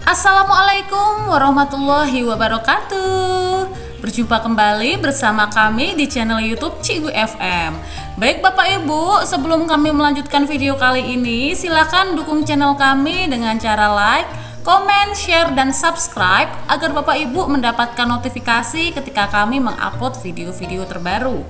Assalamualaikum warahmatullahi wabarakatuh. Berjumpa kembali bersama kami di channel YouTube Cikgu FM. Baik Bapak Ibu, sebelum kami melanjutkan video kali ini, silakan dukung channel kami dengan cara like, komen, share, dan subscribe agar Bapak Ibu mendapatkan notifikasi ketika kami mengupload video-video terbaru.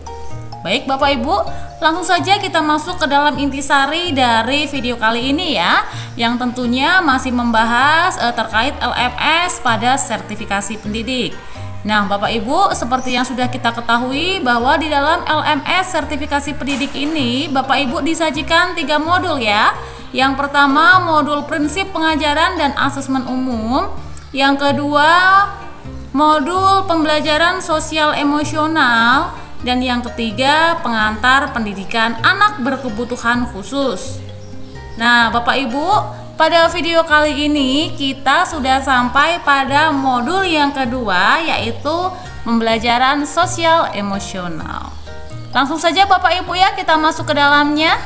Baik Bapak Ibu, langsung saja kita masuk ke dalam intisari dari video kali ini ya, yang tentunya masih membahas terkait LMS pada sertifikasi pendidik. Nah Bapak Ibu, seperti yang sudah kita ketahui bahwa di dalam LMS sertifikasi pendidik ini Bapak Ibu disajikan 3 modul ya. Yang pertama modul prinsip pengajaran dan asesmen umum. Yang kedua modul pembelajaran sosial emosional. Dan yang ketiga, pengantar pendidikan anak berkebutuhan khusus. Nah, Bapak Ibu, pada video kali ini kita sudah sampai pada modul yang kedua, yaitu pembelajaran sosial emosional. Langsung saja Bapak Ibu ya, kita masuk ke dalamnya.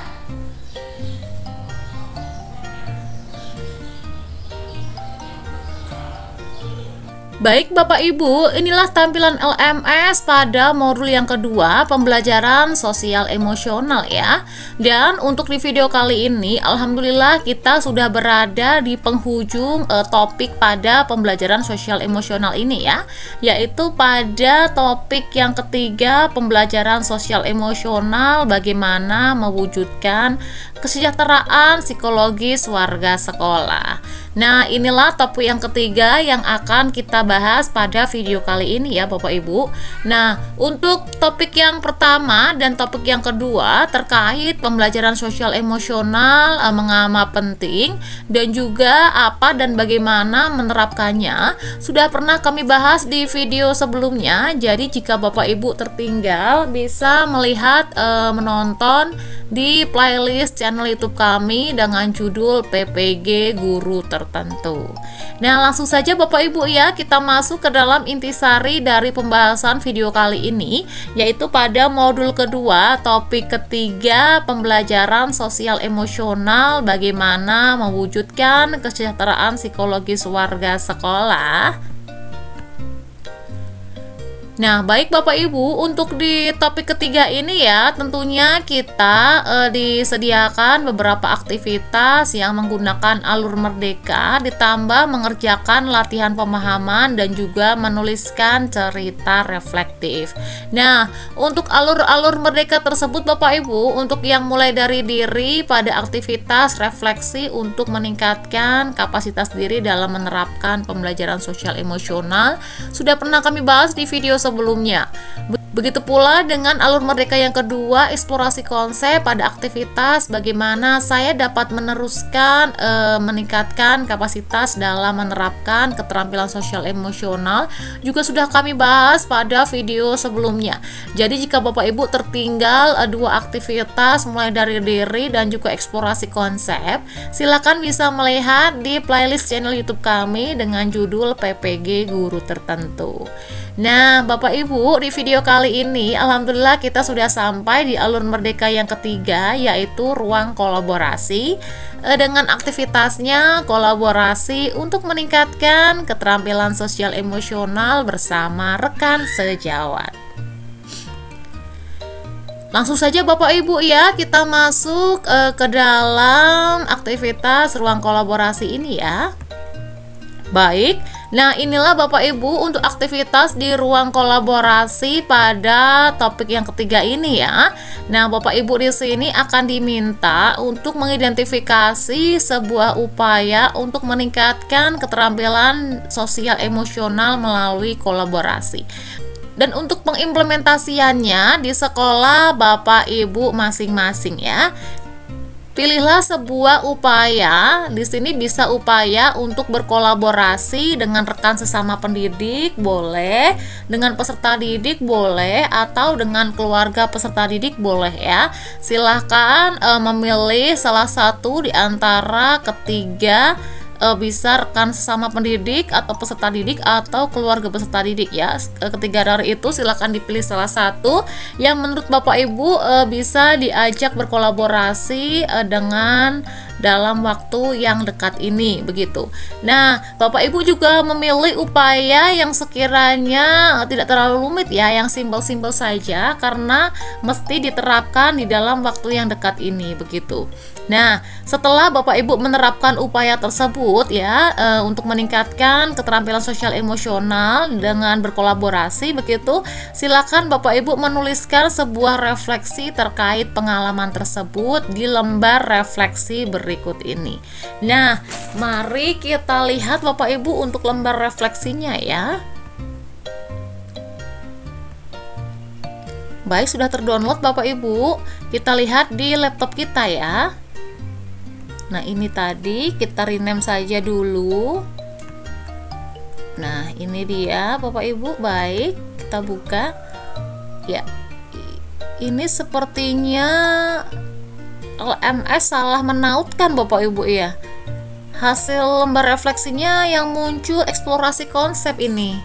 Baik Bapak Ibu, inilah tampilan LMS pada modul yang kedua, pembelajaran sosial emosional ya. Dan untuk di video kali ini, alhamdulillah kita sudah berada di penghujung topik pada pembelajaran sosial emosional ini ya, yaitu pada topik yang ketiga, pembelajaran sosial emosional, bagaimana mewujudkan kesejahteraan psikologis warga sekolah. Nah, inilah topik yang ketiga yang akan kita bahas pada video kali ini ya Bapak Ibu. Nah, untuk topik yang pertama dan topik yang kedua terkait pembelajaran sosial emosional mengapa penting dan juga apa dan bagaimana menerapkannya sudah pernah kami bahas di video sebelumnya. Jadi jika Bapak Ibu tertinggal bisa melihat menonton di playlist channel YouTube kami dengan judul PPG Guru Tertentu. Nah, langsung saja Bapak Ibu ya, kita masuk ke dalam intisari dari pembahasan video kali ini, yaitu pada modul kedua, topik ketiga, pembelajaran sosial emosional, bagaimana mewujudkan kesejahteraan psikologis warga sekolah. Nah, baik Bapak Ibu, untuk di topik ketiga ini ya, tentunya kita disediakan beberapa aktivitas yang menggunakan alur merdeka, ditambah mengerjakan latihan pemahaman dan juga menuliskan cerita reflektif. Nah, untuk alur-alur merdeka tersebut Bapak Ibu, untuk yang mulai dari diri pada aktivitas refleksi untuk meningkatkan kapasitas diri dalam menerapkan pembelajaran sosial emosional, sudah pernah kami bahas di video sebelumnya. Begitu pula dengan alur merdeka yang kedua, eksplorasi konsep pada aktivitas bagaimana saya dapat meneruskan meningkatkan kapasitas dalam menerapkan keterampilan sosial emosional, juga sudah kami bahas pada video sebelumnya. Jadi jika Bapak Ibu tertinggal dua aktivitas mulai dari diri dan juga eksplorasi konsep, silakan bisa melihat di playlist channel YouTube kami dengan judul PPG Guru Tertentu. Nah Bapak Ibu, di video kali ini alhamdulillah kita sudah sampai di alur merdeka yang ketiga, yaitu ruang kolaborasi, dengan aktivitasnya kolaborasi untuk meningkatkan keterampilan sosial emosional bersama rekan sejawat. Langsung saja Bapak Ibu ya, kita masuk ke dalam aktivitas ruang kolaborasi ini ya. Baik, nah inilah Bapak Ibu untuk aktivitas di ruang kolaborasi pada topik yang ketiga ini ya. Nah, Bapak Ibu di sini akan diminta untuk mengidentifikasi sebuah upaya untuk meningkatkan keterampilan sosial emosional melalui kolaborasi. Dan untuk pengimplementasiannya di sekolah Bapak Ibu masing-masing ya. Pilihlah sebuah upaya, di sini bisa upaya untuk berkolaborasi dengan rekan sesama pendidik, boleh, dengan peserta didik boleh, atau dengan keluarga peserta didik boleh ya. Silahkan memilih salah satu di antara ketiga bisa rekan sesama pendidik atau peserta didik atau keluarga peserta didik ya. Ketiga dari itu silakan dipilih salah satu yang menurut Bapak Ibu bisa diajak berkolaborasi dengan dalam waktu yang dekat ini begitu. Nah, Bapak Ibu juga memilih upaya yang sekiranya tidak terlalu rumit ya, yang simpel-simpel saja karena mesti diterapkan di dalam waktu yang dekat ini begitu. Nah, setelah Bapak Ibu menerapkan upaya tersebut ya, untuk meningkatkan keterampilan sosial emosional dengan berkolaborasi begitu, silakan Bapak Ibu menuliskan sebuah refleksi terkait pengalaman tersebut di lembar refleksi berikut ini. Nah, mari kita lihat Bapak Ibu untuk lembar refleksinya ya. Baik, sudah terdownload Bapak Ibu. Kita lihat di laptop kita ya. Nah, ini tadi kita rename saja dulu. Nah, ini dia Bapak Ibu. Baik, kita buka. Ya, ini sepertinya LMS salah menautkan Bapak Ibu ya. Hasil lembar refleksinya yang muncul eksplorasi konsep ini.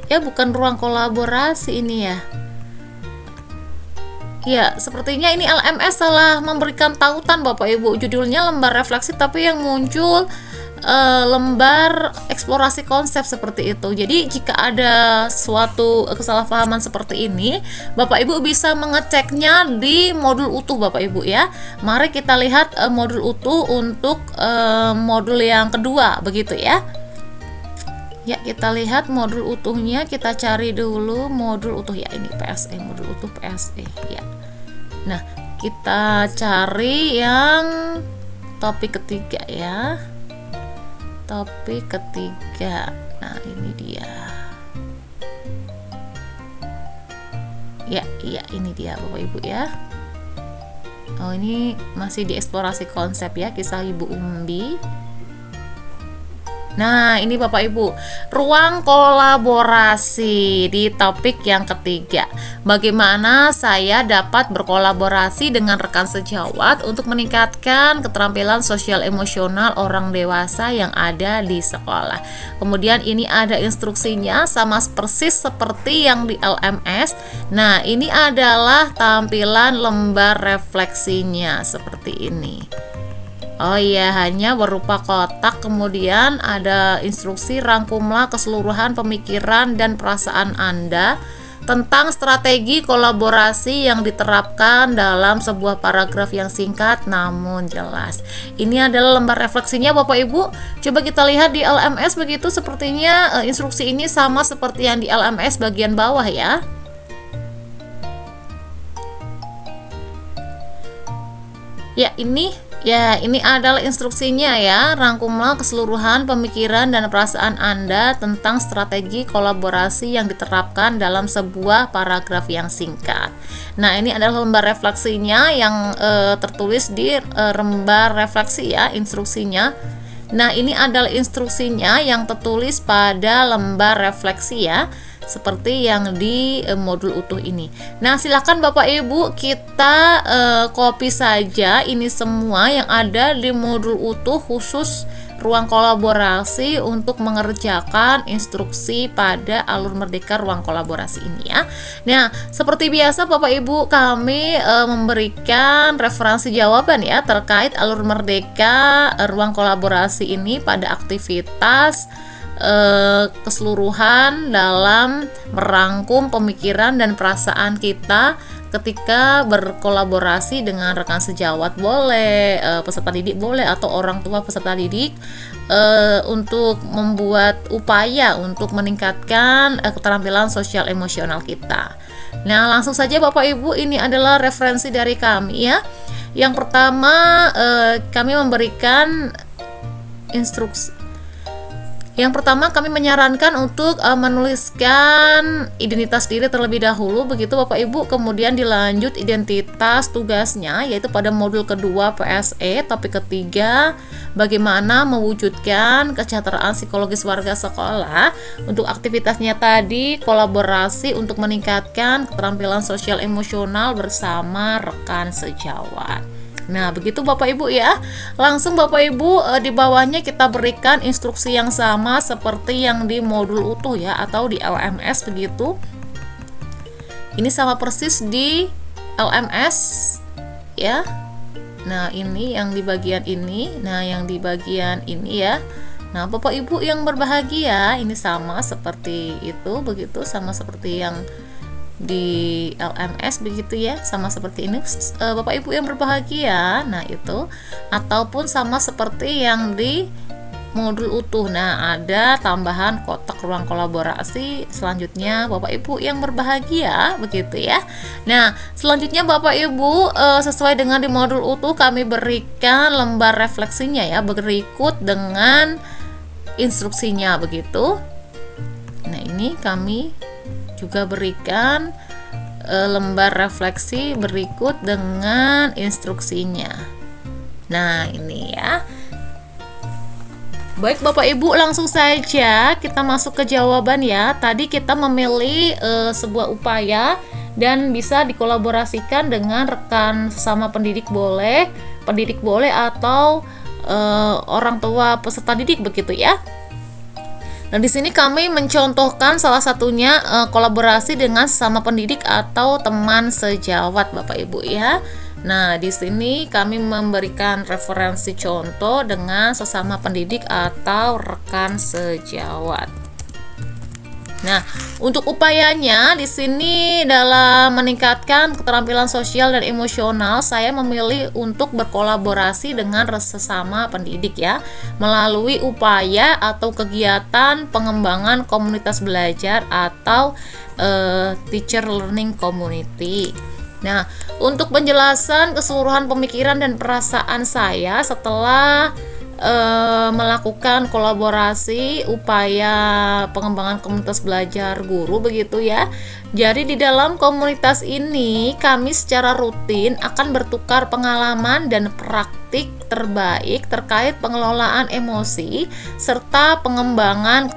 Ya, bukan ruang kolaborasi ini ya. Ya, sepertinya ini LMS salah memberikan tautan Bapak Ibu. Judulnya lembar refleksi tapi yang muncul lembar eksplorasi konsep seperti itu. Jadi jika ada suatu kesalahpahaman seperti ini, Bapak Ibu bisa mengeceknya di modul utuh Bapak Ibu ya. Mari kita lihat modul utuh untuk modul yang kedua begitu ya. Ya, kita lihat modul utuhnya, kita cari dulu modul utuh ya, ini PSE, modul utuh PSE ya. Nah, kita cari yang topik ketiga ya. Topik ketiga. Nah, ini dia. Ya, iya ini dia Bapak Ibu ya. Oh, ini masih dieksplorasi konsep ya, kisah Ibu Umbi. Nah, ini Bapak Ibu, ruang kolaborasi di topik yang ketiga. Bagaimana saya dapat berkolaborasi dengan rekan sejawat untuk meningkatkan keterampilan sosial emosional orang dewasa yang ada di sekolah. Kemudian ini ada instruksinya sama persis seperti yang di LMS. Nah, ini adalah tampilan lembar refleksinya seperti ini. Oh iya, hanya berupa kotak, kemudian ada instruksi rangkumlah keseluruhan pemikiran dan perasaan Anda tentang strategi kolaborasi yang diterapkan dalam sebuah paragraf yang singkat namun jelas. Ini adalah lembar refleksinya Bapak Ibu. Coba kita lihat di LMS begitu, sepertinya instruksi ini sama seperti yang di LMS bagian bawah ya. Ya, ini adalah instruksinya ya. Rangkumlah keseluruhan pemikiran dan perasaan Anda tentang strategi kolaborasi yang diterapkan dalam sebuah paragraf yang singkat. Nah, ini adalah lembar refleksinya yang tertulis di lembar refleksi ya, instruksinya. Nah, ini adalah instruksinya yang tertulis pada lembar refleksi ya, seperti yang di modul utuh ini. Nah, silakan Bapak Ibu kita copy saja ini semua yang ada di modul utuh khusus ruang kolaborasi untuk mengerjakan instruksi pada alur merdeka ruang kolaborasi ini ya. Nah, seperti biasa Bapak Ibu kami memberikan referensi jawaban ya terkait alur merdeka ruang kolaborasi ini pada aktivitas keseluruhan dalam merangkum pemikiran dan perasaan kita ketika berkolaborasi dengan rekan sejawat boleh, peserta didik boleh, atau orang tua peserta didik untuk membuat upaya untuk meningkatkan keterampilan sosial emosional kita. Nah, langsung saja Bapak Ibu, ini adalah referensi dari kami ya. Yang pertama kami memberikan instruksi. Yang pertama kami menyarankan untuk menuliskan identitas diri terlebih dahulu begitu Bapak Ibu, kemudian dilanjut identitas tugasnya yaitu pada modul kedua PSE topik ketiga bagaimana mewujudkan kesejahteraan psikologis warga sekolah. Untuk aktivitasnya tadi kolaborasi untuk meningkatkan keterampilan sosial emosional bersama rekan sejawat. Nah, begitu Bapak Ibu ya. Langsung Bapak Ibu di bawahnya kita berikan instruksi yang sama seperti yang di modul utuh ya, atau di LMS begitu. Ini sama persis di LMS ya. Nah, ini yang di bagian ini, nah yang di bagian ini ya. Nah, Bapak Ibu yang berbahagia, ini sama seperti itu, begitu, sama seperti yang di LMS begitu ya, sama seperti ini Bapak Ibu yang berbahagia. Nah, itu ataupun sama seperti yang di modul utuh. Nah, ada tambahan kotak ruang kolaborasi. Selanjutnya Bapak Ibu yang berbahagia begitu ya. Nah, selanjutnya Bapak Ibu sesuai dengan di modul utuh kami berikan lembar refleksinya ya, berikut dengan instruksinya begitu. Nah, ini kami juga berikan lembar refleksi berikut dengan instruksinya. Nah, ini ya. Baik Bapak Ibu, langsung saja kita masuk ke jawaban ya. Tadi kita memilih sebuah upaya dan bisa dikolaborasikan dengan rekan sesama pendidik boleh atau orang tua peserta didik begitu ya. Nah, di sini kami mencontohkan salah satunya kolaborasi dengan sesama pendidik atau teman sejawat Bapak Ibu ya. Nah, di sini kami memberikan referensi contoh dengan sesama pendidik atau rekan sejawat. Nah, untuk upayanya di sini dalam meningkatkan keterampilan sosial dan emosional, saya memilih untuk berkolaborasi dengan sesama pendidik ya, melalui upaya atau kegiatan pengembangan komunitas belajar atau teacher learning community. Nah, untuk penjelasan keseluruhan pemikiran dan perasaan saya setelah melakukan kolaborasi upaya pengembangan komunitas belajar guru begitu ya. Jadi di dalam komunitas ini kami secara rutin akan bertukar pengalaman dan praktik terbaik terkait pengelolaan emosi serta pengembangan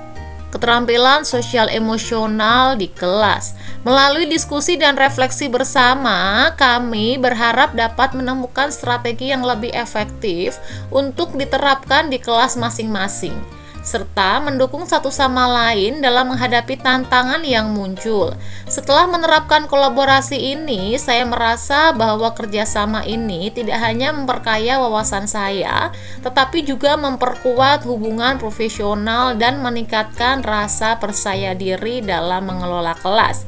keterampilan sosial emosional di kelas. Melalui diskusi dan refleksi bersama, kami berharap dapat menemukan strategi yang lebih efektif untuk diterapkan di kelas masing-masing, serta mendukung satu sama lain dalam menghadapi tantangan yang muncul. Setelah menerapkan kolaborasi ini, saya merasa bahwa kerjasama ini tidak hanya memperkaya wawasan saya, tetapi juga memperkuat hubungan profesional dan meningkatkan rasa percaya diri dalam mengelola kelas.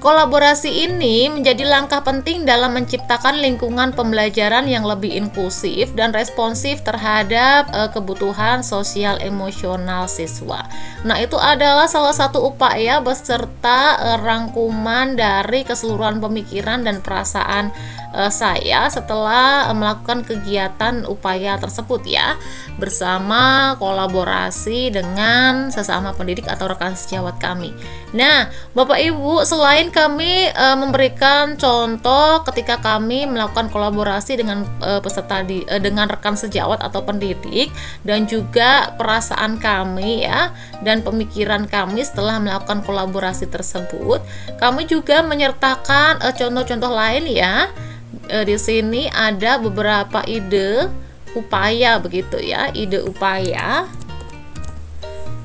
Kolaborasi ini menjadi langkah penting dalam menciptakan lingkungan pembelajaran yang lebih inklusif dan responsif terhadap kebutuhan sosial emosional siswa. Nah, itu adalah salah satu upaya beserta rangkuman dari keseluruhan pemikiran dan perasaan saya setelah melakukan kegiatan upaya tersebut ya, bersama kolaborasi dengan sesama pendidik atau rekan sejawat kami. Nah, Bapak Ibu, selain kami memberikan contoh ketika kami melakukan kolaborasi dengan dengan rekan sejawat atau pendidik, dan juga perasaan kami ya dan pemikiran kami setelah melakukan kolaborasi tersebut, kami juga menyertakan contoh-contoh lain ya. Di sini ada beberapa ide upaya begitu ya, ide upaya.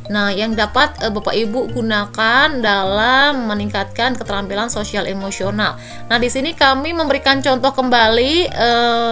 Nah, yang dapat Bapak Ibu gunakan dalam meningkatkan keterampilan sosial emosional. Nah, di sini kami memberikan contoh kembali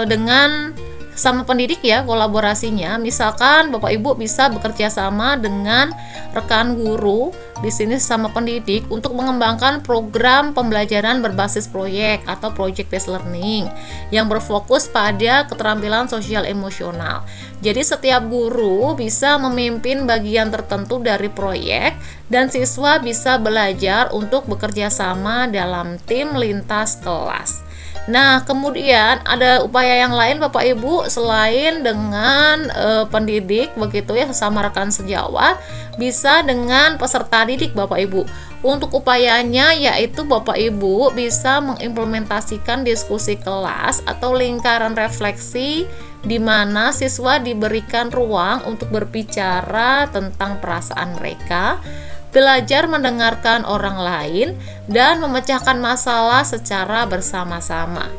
dengan sama pendidik ya kolaborasinya. Misalkan Bapak Ibu bisa bekerja sama dengan rekan guru di sini sama pendidik untuk mengembangkan program pembelajaran berbasis proyek atau project based learning yang berfokus pada keterampilan sosial emosional. Jadi setiap guru bisa memimpin bagian tertentu dari proyek dan siswa bisa belajar untuk bekerja sama dalam tim lintas kelas. Nah, kemudian ada upaya yang lain Bapak Ibu selain dengan pendidik begitu ya, sama rekan sejawat, bisa dengan peserta didik Bapak Ibu. Untuk upayanya yaitu Bapak Ibu bisa mengimplementasikan diskusi kelas atau lingkaran refleksi di mana siswa diberikan ruang untuk berbicara tentang perasaan mereka, belajar mendengarkan orang lain, dan memecahkan masalah secara bersama-sama.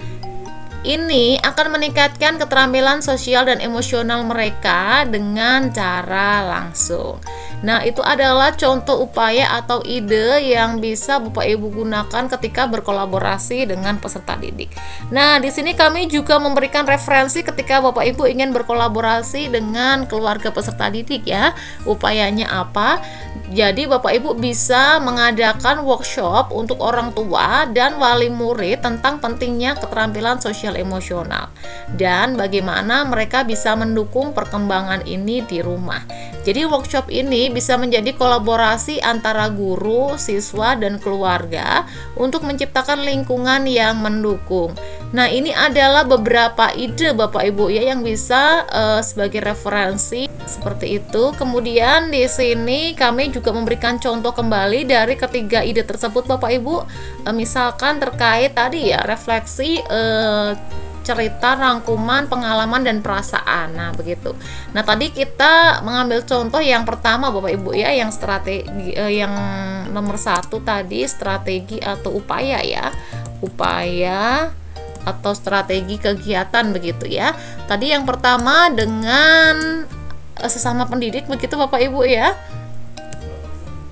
Ini akan meningkatkan keterampilan sosial dan emosional mereka dengan cara langsung. Nah, itu adalah contoh upaya atau ide yang bisa Bapak Ibu gunakan ketika berkolaborasi dengan peserta didik. Nah, di sini kami juga memberikan referensi ketika Bapak Ibu ingin berkolaborasi dengan keluarga peserta didik ya. Upayanya apa? Jadi Bapak Ibu bisa mengadakan workshop untuk orang tua dan wali murid tentang pentingnya keterampilan sosial emosional dan bagaimana mereka bisa mendukung perkembangan ini di rumah. Jadi workshop ini bisa menjadi kolaborasi antara guru, siswa, dan keluarga untuk menciptakan lingkungan yang mendukung. Nah, ini adalah beberapa ide Bapak Ibu ya yang bisa sebagai referensi seperti itu. Kemudian di sini kami juga memberikan contoh kembali dari ketiga ide tersebut Bapak Ibu. Misalkan terkait tadi ya refleksi cerita, rangkuman, pengalaman, dan perasaan. Nah, begitu. Nah, tadi kita mengambil contoh yang pertama Bapak Ibu ya, yang strategi yang nomor 1 tadi strategi atau upaya ya. Upaya atau strategi kegiatan begitu ya. Tadi yang pertama dengan sesama pendidik begitu Bapak Ibu ya.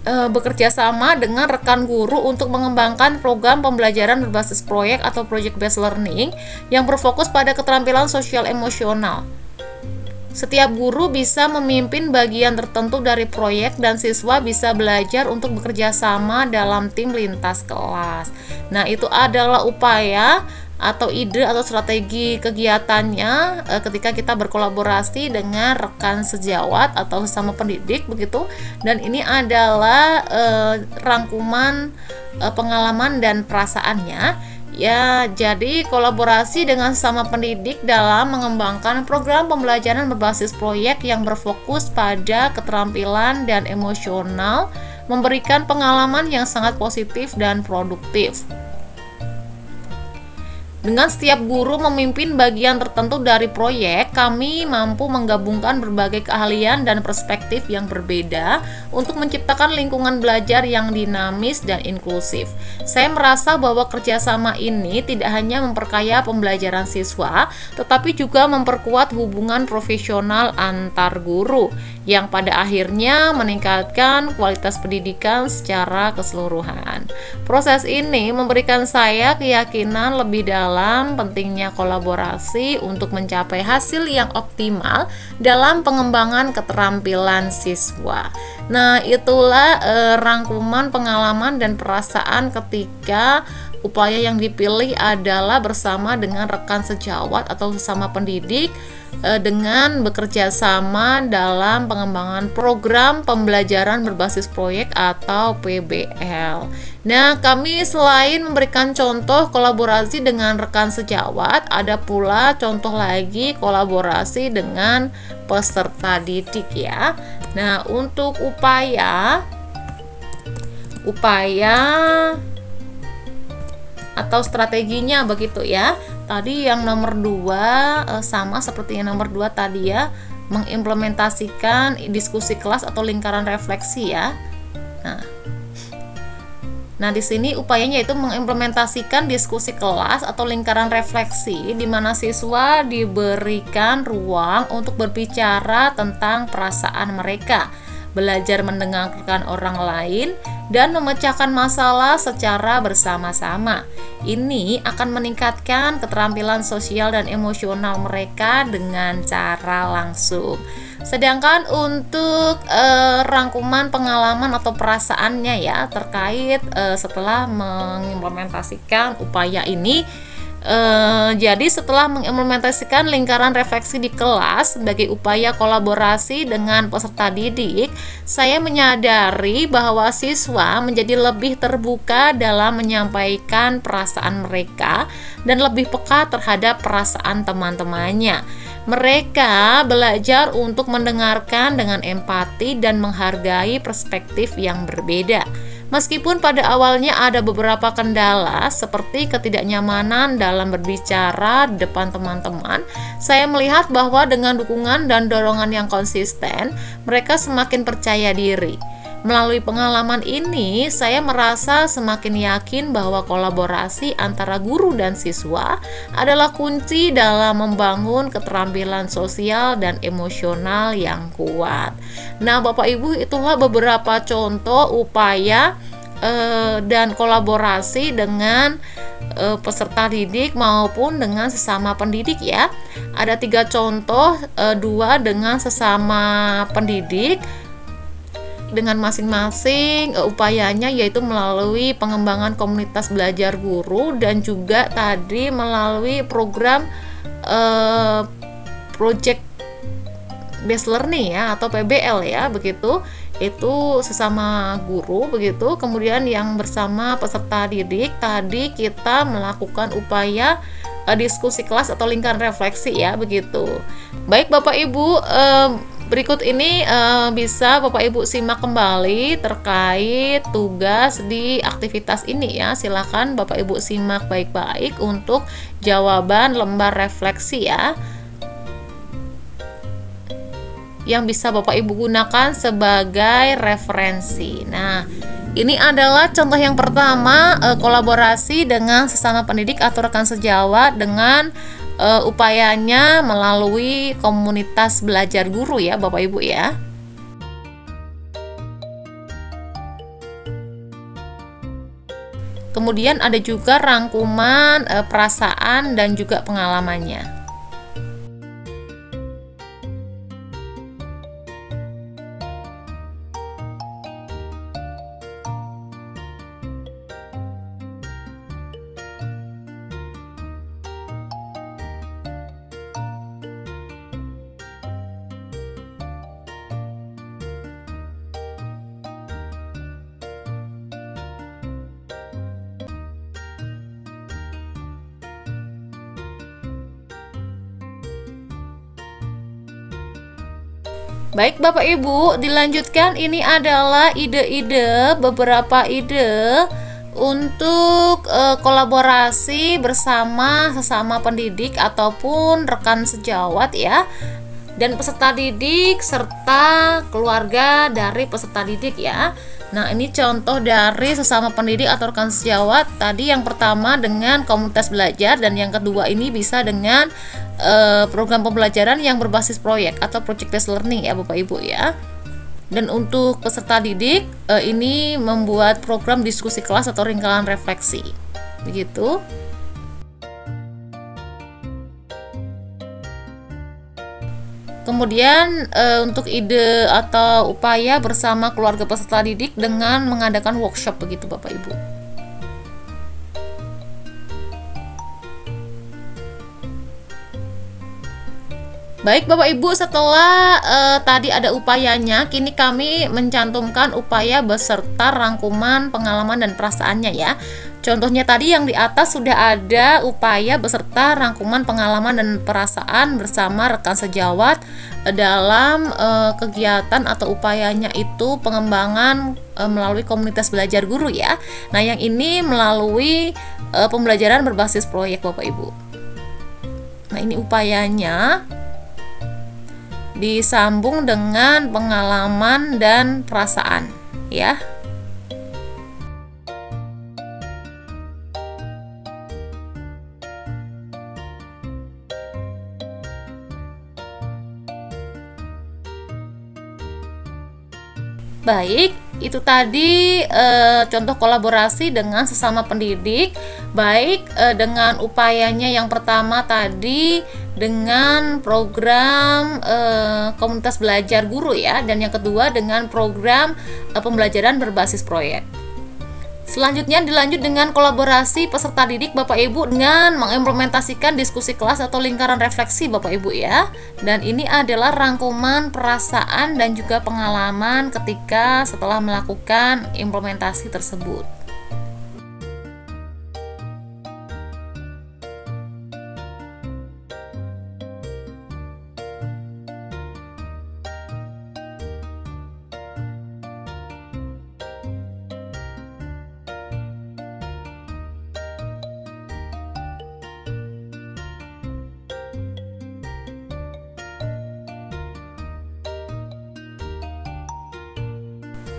Bekerja sama dengan rekan guru untuk mengembangkan program pembelajaran berbasis proyek atau project based learning yang berfokus pada keterampilan sosial emosional. Setiap guru bisa memimpin bagian tertentu dari proyek dan siswa bisa belajar untuk bekerja sama dalam tim lintas kelas. Nah, itu adalah upaya atau ide atau strategi kegiatannya ketika kita berkolaborasi dengan rekan sejawat atau sesama pendidik begitu. Dan ini adalah rangkuman pengalaman dan perasaannya ya. Jadi kolaborasi dengan sesama pendidik dalam mengembangkan program pembelajaran berbasis proyek yang berfokus pada keterampilan dan emosional memberikan pengalaman yang sangat positif dan produktif. Dengan setiap guru memimpin bagian tertentu dari proyek, kami mampu menggabungkan berbagai keahlian dan perspektif yang berbeda untuk menciptakan lingkungan belajar yang dinamis dan inklusif. Saya merasa bahwa kerjasama ini tidak hanya memperkaya pembelajaran siswa, tetapi juga memperkuat hubungan profesional antar guru, yang pada akhirnya meningkatkan kualitas pendidikan secara keseluruhan. Proses ini memberikan saya keyakinan lebih dalam pentingnya kolaborasi untuk mencapai hasil yang optimal dalam pengembangan keterampilan siswa. Nah, itulah rangkuman pengalaman dan perasaan ketika upaya yang dipilih adalah bersama dengan rekan sejawat atau sesama pendidik dengan bekerja sama dalam pengembangan program pembelajaran berbasis proyek atau PBL. Nah, kami selain memberikan contoh kolaborasi dengan rekan sejawat, ada pula contoh lagi kolaborasi dengan peserta didik ya. Nah, untuk upaya atau strateginya begitu ya. Tadi yang nomor 2 sama seperti yang nomor 2 tadi ya, mengimplementasikan diskusi kelas atau lingkaran refleksi ya. Nah, di sini upayanya itu mengimplementasikan diskusi kelas atau lingkaran refleksi di mana siswa diberikan ruang untuk berbicara tentang perasaan mereka, belajar mendengarkan orang lain, dan memecahkan masalah secara bersama-sama. Ini akan meningkatkan keterampilan sosial dan emosional mereka dengan cara langsung. Sedangkan untuk rangkuman pengalaman atau perasaannya ya terkait setelah mengimplementasikan upaya ini, jadi setelah mengimplementasikan lingkaran refleksi di kelas sebagai upaya kolaborasi dengan peserta didik, saya menyadari bahwa siswa menjadi lebih terbuka dalam menyampaikan perasaan mereka dan lebih peka terhadap perasaan teman-temannya. Mereka belajar untuk mendengarkan dengan empati dan menghargai perspektif yang berbeda. Meskipun pada awalnya ada beberapa kendala seperti ketidaknyamanan dalam berbicara di depan teman-teman, saya melihat bahwa dengan dukungan dan dorongan yang konsisten, mereka semakin percaya diri. Melalui pengalaman ini, saya merasa semakin yakin bahwa kolaborasi antara guru dan siswa adalah kunci dalam membangun keterampilan sosial dan emosional yang kuat. Nah, Bapak Ibu, itulah beberapa contoh upaya dan kolaborasi dengan peserta didik maupun dengan sesama pendidik ya. Ada 3 contoh, 2 dengan sesama pendidik dengan masing-masing upayanya, yaitu melalui pengembangan komunitas belajar guru dan juga tadi melalui program project based learning ya, atau PBL ya, begitu. Itu sesama guru begitu. Kemudian yang bersama peserta didik tadi kita melakukan upaya diskusi kelas atau lingkaran refleksi ya, begitu. Baik Bapak Ibu, berikut ini bisa Bapak Ibu simak kembali terkait tugas di aktivitas ini ya. Silakan Bapak Ibu simak baik-baik untuk jawaban lembar refleksi ya, yang bisa Bapak Ibu gunakan sebagai referensi. Nah, ini adalah contoh yang pertama, kolaborasi dengan sesama pendidik atau rekan sejawat dengan upayanya melalui komunitas belajar guru ya Bapak Ibu ya. Kemudian ada juga rangkuman perasaan dan juga pengalamannya. Baik Bapak Ibu, dilanjutkan. Ini adalah beberapa ide untuk kolaborasi bersama sesama pendidik ataupun rekan sejawat ya, dan peserta didik serta keluarga dari peserta didik ya. Nah, ini contoh dari sesama pendidik atau rekan sejawat. Tadi yang pertama dengan komunitas belajar, dan yang kedua ini bisa dengan program pembelajaran yang berbasis proyek atau project based learning ya Bapak Ibu ya. Dan untuk peserta didik ini membuat program diskusi kelas atau lingkaran refleksi. Begitu. Kemudian untuk ide atau upaya bersama keluarga peserta didik dengan mengadakan workshop begitu Bapak Ibu. Baik Bapak Ibu, setelah tadi ada upayanya, kini kami mencantumkan upaya beserta rangkuman pengalaman dan perasaannya ya. Contohnya tadi yang di atas sudah ada upaya beserta rangkuman pengalaman dan perasaan bersama rekan sejawat dalam kegiatan atau upayanya itu pengembangan melalui komunitas belajar guru ya. Nah, yang ini melalui pembelajaran berbasis proyek Bapak Ibu. Nah, ini upayanya disambung dengan pengalaman dan perasaan ya. Baik, itu tadi contoh kolaborasi dengan sesama pendidik. Baik, dengan upayanya yang pertama tadi dengan program komunitas belajar guru ya, dan yang kedua dengan program pembelajaran berbasis proyek. Selanjutnya dilanjut dengan kolaborasi peserta didik Bapak Ibu dengan mengimplementasikan diskusi kelas atau lingkaran refleksi Bapak Ibu ya. Dan ini adalah rangkuman perasaan dan juga pengalaman ketika setelah melakukan implementasi tersebut.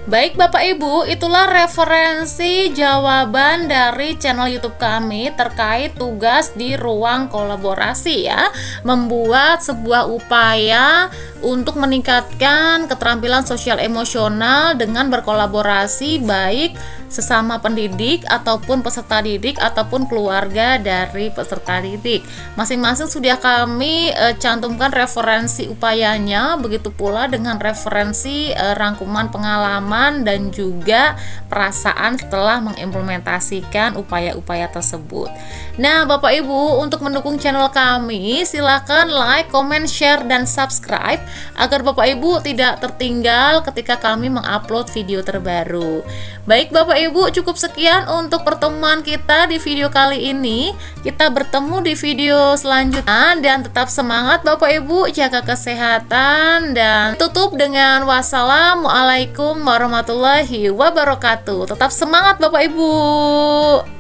Baik Bapak Ibu, itulah referensi jawaban dari channel YouTube kami terkait tugas di ruang kolaborasi ya. Membuat sebuah upaya untuk meningkatkan keterampilan sosial emosional dengan berkolaborasi baik sesama pendidik ataupun peserta didik ataupun keluarga dari peserta didik. Masing-masing sudah kami cantumkan referensi upayanya, begitu pula dengan referensi rangkuman pengalaman dan juga perasaan setelah mengimplementasikan upaya-upaya tersebut. Nah, Bapak Ibu, untuk mendukung channel kami, silahkan like, comment, share, dan subscribe agar Bapak Ibu tidak tertinggal ketika kami mengupload video terbaru. Baik Bapak Ibu, cukup sekian untuk pertemuan kita di video kali ini. Kita bertemu di video selanjutnya dan tetap semangat Bapak Ibu, jaga kesehatan dan tutup dengan wassalamualaikum warahmatullahi wabarakatuh. Tetap semangat Bapak Ibu.